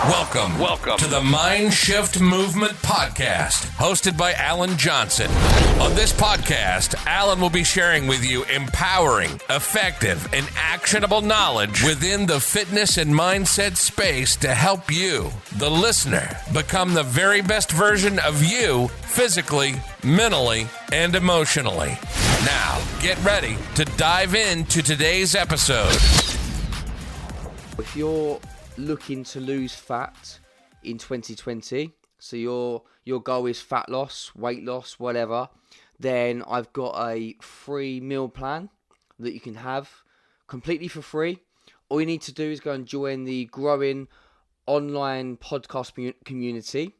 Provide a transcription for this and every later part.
Welcome to the Mind Shift Movement Podcast, hosted by Alan Johnson. On this podcast, Alan will be sharing with you empowering, effective, and actionable knowledge within the fitness and mindset space to help you, the listener, become the very best version of you physically, mentally, and emotionally. Now, get ready to dive into today's episode. If you're looking to lose fat in 2020, so your goal is fat loss, weight loss, whatever, then I've got a free meal plan that you can have completely for free. All you need to do is go and join the growing online podcast community,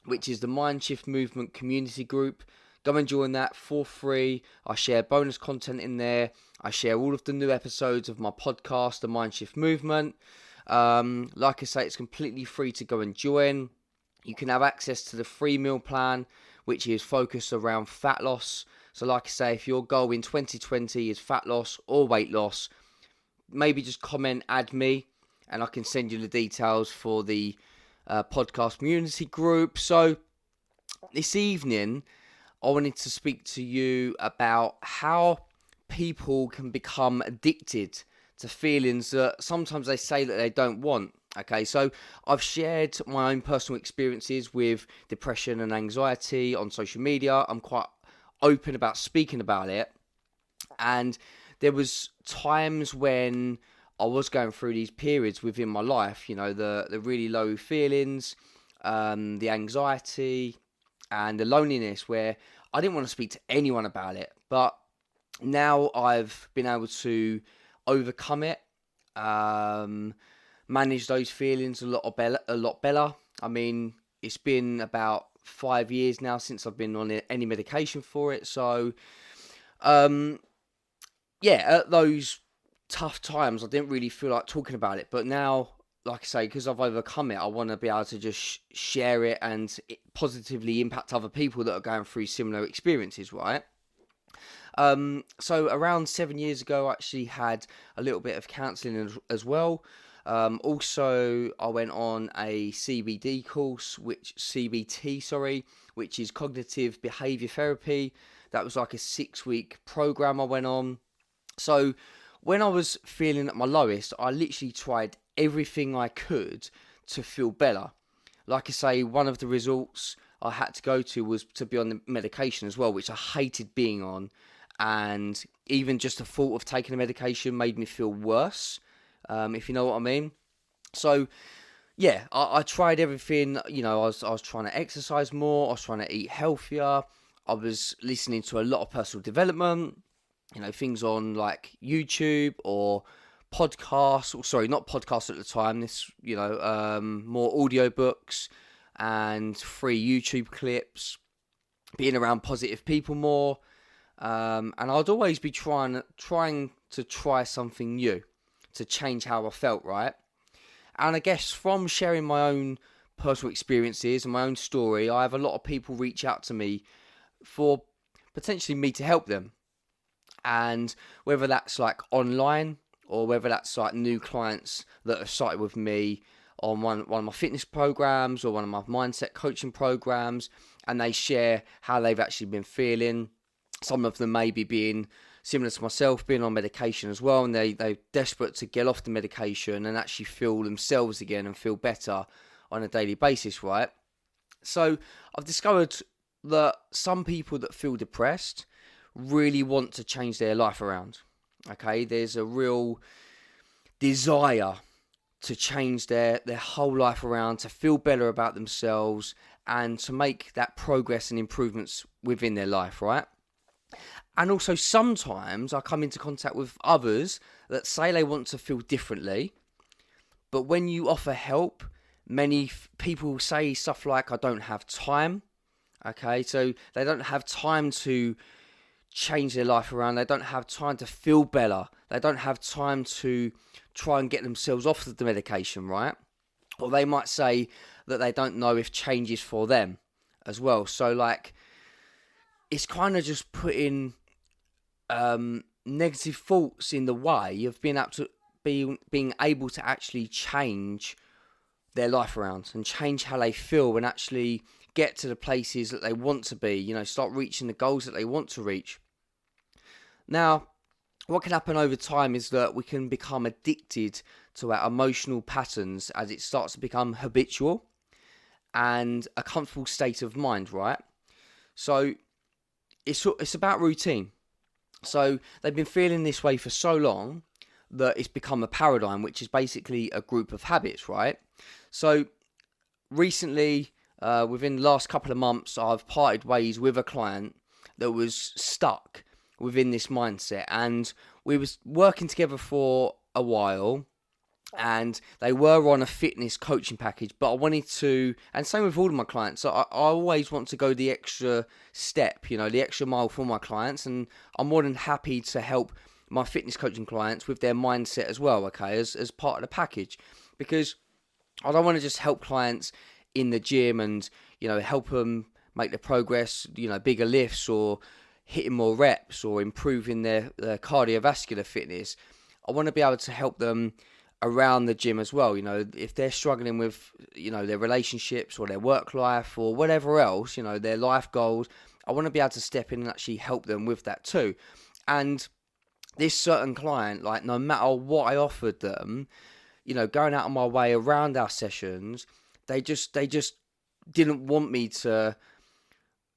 which is the Mind Shift Movement community group. Go and join that for free. I share bonus content in there. I share all of the new episodes of my podcast, The Mind Shift Movement. Like I say, it's completely free to go and join. You can have access to the free meal plan, which is focused around fat loss. So like I say, if your goal in 2020 is fat loss or weight loss, maybe just comment, add me, and I can send you the details for the podcast community group. So this evening, I wanted to speak to you about how people can become addicted to feelings that sometimes they say that they don't want. Okay, so I've shared my own personal experiences with depression and anxiety on social media. I'm quite open about speaking about it. And there was times when I was going through these periods within my life, you know, the really low feelings, the anxiety and the loneliness, where I didn't want to speak to anyone about it. But now I've been able to overcome it, manage those feelings a lot better. I mean, it's been about 5 years now since I've been on any medication for it. So, at those tough times, I didn't really feel like talking about it. But now, like I say, because I've overcome it, I want to be able to just share it and positively impact other people that are going through similar experiences, right? So around 7 years ago, I actually had a little bit of counselling as well. Also, I went on a CBT, which is cognitive behaviour therapy. That was like a 6-week program I went on. So when I was feeling at my lowest, I literally tried everything I could to feel better. Like I say, one of the results I had to go to was to be on the medication as well, which I hated being on. And even just the thought of taking the medication made me feel worse, if you know what I mean. So, yeah, I tried everything. You know, I was trying to exercise more. I was trying to eat healthier. I was listening to a lot of personal development, you know, things on like YouTube or podcasts. Sorry, not podcasts at the time. This, you know, more audiobooks and free YouTube clips, being around positive people more. And I'd always be trying to try something new to change how I felt, right? And I guess from sharing my own personal experiences and my own story, I have a lot of people reach out to me for potentially me to help them. And whether that's like online or whether that's like new clients that have started with me on one of my fitness programs or one of my mindset coaching programs, and they share how they've actually been feeling. Some of them may be being similar to myself, being on medication as well, and they're desperate to get off the medication and actually feel themselves again and feel better on a daily basis, right? So I've discovered that some people that feel depressed really want to change their life around, okay? There's a real desire to change their whole life around, to feel better about themselves and to make that progress and improvements within their life, right? And also sometimes I come into contact with others that say they want to feel differently, but when you offer help, many people say stuff like, I don't have time, okay? So they don't have time to change their life around. They don't have time to feel better. They don't have time to try and get themselves off of the medication, right? Or they might say that they don't know if change is for them as well. So like, it's kind of just putting negative thoughts in the way of being able to actually change their life around and change how they feel and actually get to the places that they want to be, start reaching the goals that they want to reach. Now, what can happen over time is that we can become addicted to our emotional patterns as it starts to become habitual and a comfortable state of mind, right? So it's about routine. So they've been feeling this way for so long that it's become a paradigm, which is basically a group of habits, right? So recently, within the last couple of months, I've parted ways with a client that was stuck within this mindset, and we was working together for a while, and they were on a fitness coaching package, but I wanted to, and same with all of my clients, so I always want to go the extra step, the extra mile for my clients, and I'm more than happy to help my fitness coaching clients with their mindset as well, okay, as part of the package, because I don't want to just help clients in the gym and, help them make their progress, bigger lifts or hitting more reps or improving their cardiovascular fitness. I want to be able to help them around the gym as well. If they're struggling with, their relationships or their work life or whatever else, their life goals, I want to be able to step in and actually help them with that too. And this certain client, like, no matter what I offered them, going out of my way around our sessions, they just didn't want me to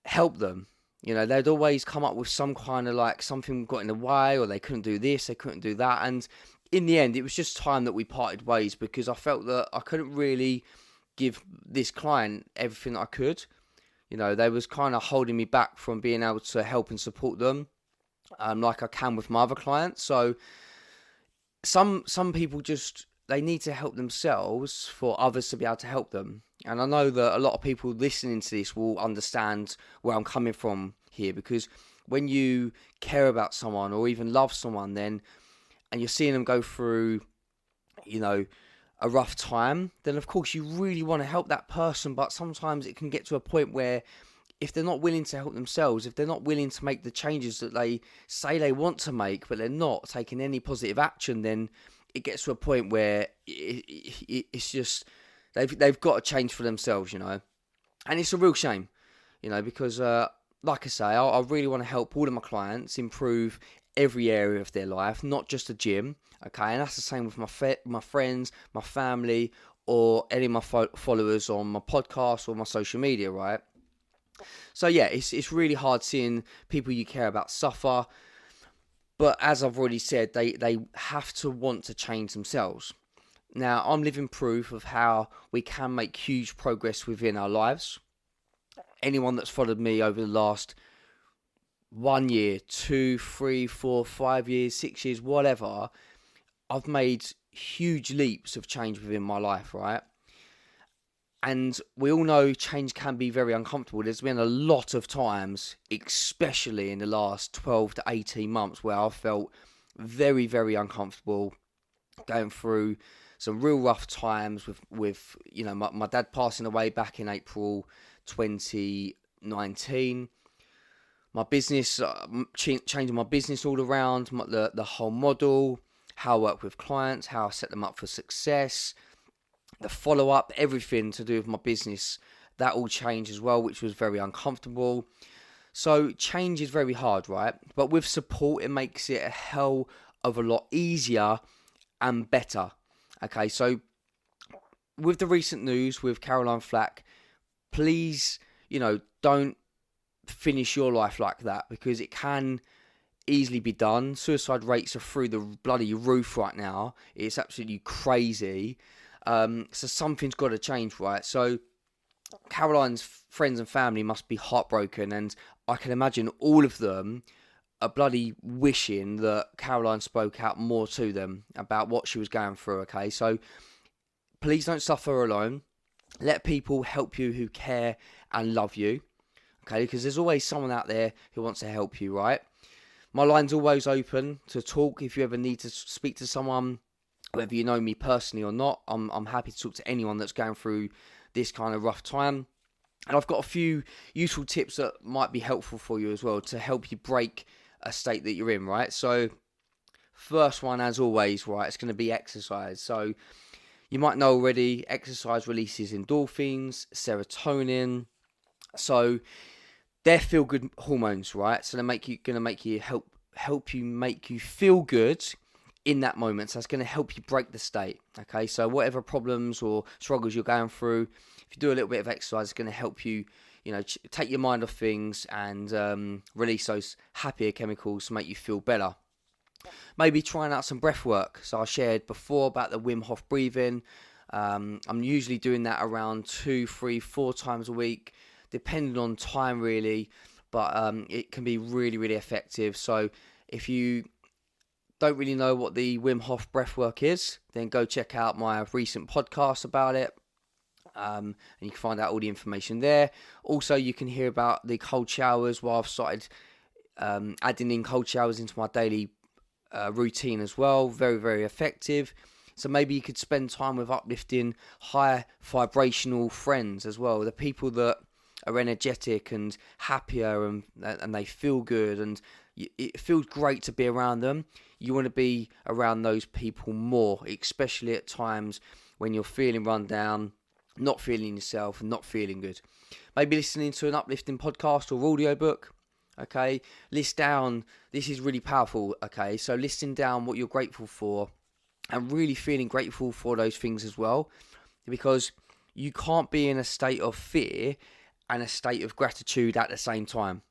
help them. They'd always come up with some kind of like something got in the way, or they couldn't do this, they couldn't do that. And in the end, it was just time that we parted ways, because I felt that I couldn't really give this client everything that I could. They was kind of holding me back from being able to help and support them, like I can with my other clients. So some people just, they need to help themselves for others to be able to help them. And I know that a lot of people listening to this will understand where I'm coming from here, because when you care about someone or even love someone, then, and you're seeing them go through, a rough time, then of course you really want to help that person. But sometimes it can get to a point where if they're not willing to help themselves, if they're not willing to make the changes that they say they want to make, but they're not taking any positive action, then it gets to a point where it's just, they've got to change for themselves, and it's a real shame, because like I say, I really want to help all of my clients improve every area of their life, not just the gym, okay? And that's the same with my friends, my family, or any of my followers on my podcast or my social media, right? So yeah, it's really hard seeing people you care about suffer. But as I've already said, they have to want to change themselves. Now, I'm living proof of how we can make huge progress within our lives. Anyone that's followed me over the last 1 year, 2, 3, 4, 5 years, 6 years, whatever, I've made huge leaps of change within my life, right? And we all know change can be very uncomfortable. There's been a lot of times, especially in the last 12 to 18 months, where I felt very, very uncomfortable, going through some real rough times with my dad passing away back in April 2019. My business, changing my business all around, the whole model, how I work with clients, how I set them up for success, the follow-up, everything to do with my business, that all changed as well, which was very uncomfortable. So change is very hard, right? But with support, it makes it a hell of a lot easier and better. Okay, so with the recent news with Caroline Flack, please, don't finish your life like that, because it can easily be done. Suicide rates are through the bloody roof right now. It's absolutely crazy. So something's got to change, right? So Caroline's friends and family must be heartbroken, and I can imagine all of them are bloody wishing that Caroline spoke out more to them about what she was going through, okay? So please don't suffer alone. Let people help you who care and love you, okay? Because there's always someone out there who wants to help you, right? My line's always open to talk. If you ever need to speak to someone, whether you know me personally or not, I'm happy to talk to anyone that's going through this kind of rough time. And I've got a few useful tips that might be helpful for you as well to help you break a state that you're in, right? So first one, as always, right, it's going to be exercise. So You might know already, exercise releases endorphins, serotonin. So they're feel-good hormones, right? So they're help you make you feel good in that moment. So it's going to help you break the state. Okay, so whatever problems or struggles you're going through, if you do a little bit of exercise, it's going to help you, take your mind off things and release those happier chemicals to make you feel better. Maybe trying out some breath work. So I shared before about the Wim Hof breathing. I'm usually doing that around 2, 3, 4 times a week, depending on time really, but it can be really, really effective. So if you don't really know what the Wim Hof breathwork is, then go check out my recent podcast about it, and you can find out all the information there. Also, you can hear about the cold showers. I've started adding in cold showers into my daily routine as well. Very, very effective. So maybe you could spend time with uplifting, high vibrational friends as well, the people that are energetic and happier and they feel good and it feels great to be around them. You want to be around those people more, especially at times when you're feeling run down, not feeling yourself and not feeling good. Maybe listening to an uplifting podcast or audiobook. Okay, list down, this is really powerful. Okay, so listing down what you're grateful for and really feeling grateful for those things as well, because you can't be in a state of fear and a state of gratitude at the same time.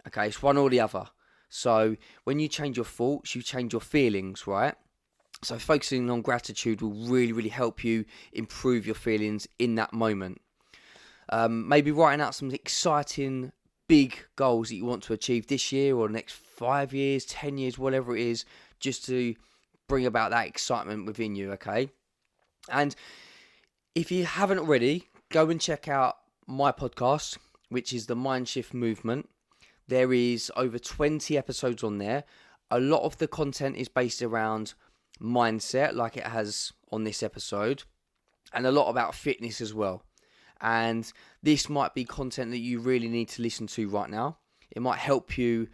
Okay, it's one or the other. So when you change your thoughts, you change your feelings, right? So focusing on gratitude will really, really help you improve your feelings in that moment. Maybe writing out some exciting big goals that you want to achieve this year or the next 5 years, 10 years, whatever it is, just to bring about that excitement within you, okay? And if you haven't already, go and check out my podcast, which is the Mind Shift Movement. There is over 20 episodes on there. A lot of the content is based around mindset, like it has on this episode, and a lot about fitness as well. And this might be content that you really need to listen to right now. It might help you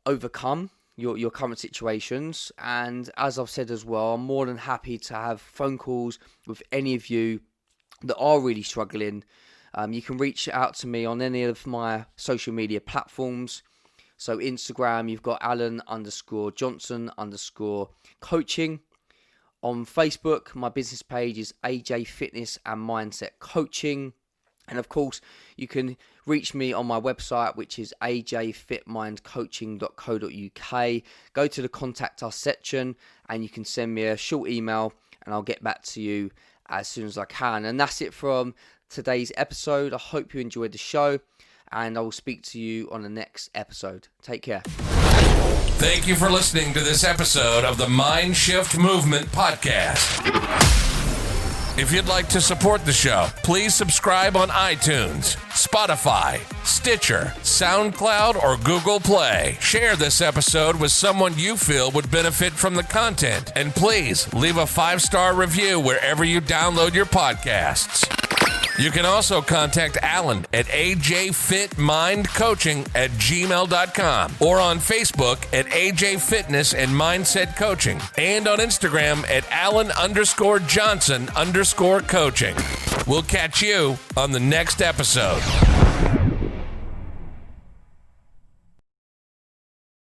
overcome your current situations. And as I've said as well, I'm more than happy to have phone calls with any of you that are really struggling. You can reach out to me on any of my social media platforms. So Instagram, you've got Alan_Johnson_coaching. On Facebook, my business page is AJ Fitness and Mindset Coaching. And of course, you can reach me on my website, which is ajfitmindcoaching.co.uk. Go to the contact us section and you can send me a short email and I'll get back to you as soon as I can. And that's it from today's episode. I hope you enjoyed the show and I will speak to you on the next episode. Take care. Thank you for listening to this episode of the Mind Shift Movement Podcast. If you'd like to support the show, please subscribe on iTunes, Spotify, Stitcher, SoundCloud, or Google Play. Share this episode with someone you feel would benefit from the content. And please leave a 5-star review wherever you download your podcasts. You can also contact Alan at ajfitmindcoaching@gmail.com or on Facebook at AJ Fitness and Mindset Coaching and on Instagram at Alan_Johnson_coaching. We'll catch you on the next episode.